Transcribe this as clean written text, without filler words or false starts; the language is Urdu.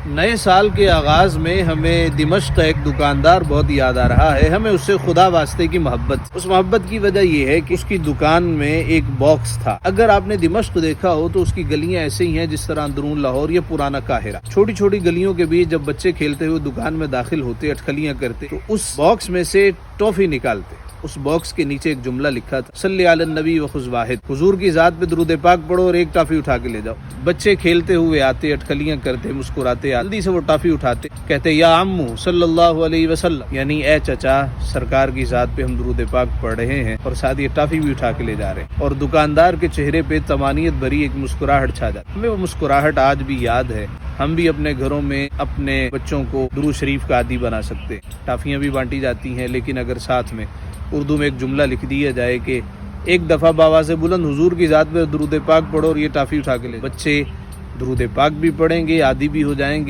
نئے سال کے آغاز میں ہمیں دمشق کا ایک دکاندار بہت یاد آ رہا ہے. ہمیں اس سے خدا واسطے کی محبت. اس محبت کی وجہ یہ ہے کہ اس کی دکان میں ایک باکس تھا. اگر آپ نے دمشق دیکھا ہو تو اس کی گلیاں ایسے ہی ہیں جس طرح اندرون لاہور یا پرانا قاہرہ. چھوٹی چھوٹی گلیوں کے بیچ جب بچے کھیلتے ہوئے دکان میں داخل ہوتے، اٹکلیاں کرتے، تو اس باکس میں سے ٹافی نکالتے. اس باکس کے نیچے ایک جملہ لکھا تھا، صلی علی النبی و خذ واحد، حضور کی ذات پہ درود پاک پڑھو اور ایک ٹافی اٹھا کے لے جاؤ. بچے کھیلتے ہوئے آتے، اٹکلیاں کرتے، مسکراتے، جلدی سے وہ ٹافی اٹھاتے، کہتے یا عمو صلی اللہ علیہ وسلم، یعنی اے چچا، سرکار کی ذات پہ ہم درود پاک پڑھ رہے ہیں اور ساتھ یہ ٹافی بھی اٹھا کے لے جا رہے ہیں. اور دکاندار کے چہرے پہ طمانینت بھری ایک مسکراہٹ چھا جاتی. ہمیں وہ مسکراہٹ آج بھی یاد ہے. ہم بھی اپنے گھروں میں اپنے بچوں کو درود شریف کا عادی بنا سکتے ہیں. ٹافیاں بھی بانٹی جاتی ہیں، لیکن اگر ساتھ میں اردو میں ایک جملہ لکھ دیا جائے کہ ایک دفعہ بآواز بلند حضور کی ذات پہ درود پاک پڑھو اور یہ ٹافی اٹھا کے لے، بچے درود پاک بھی پڑھیں گے، عادی بھی ہو جائیں گے.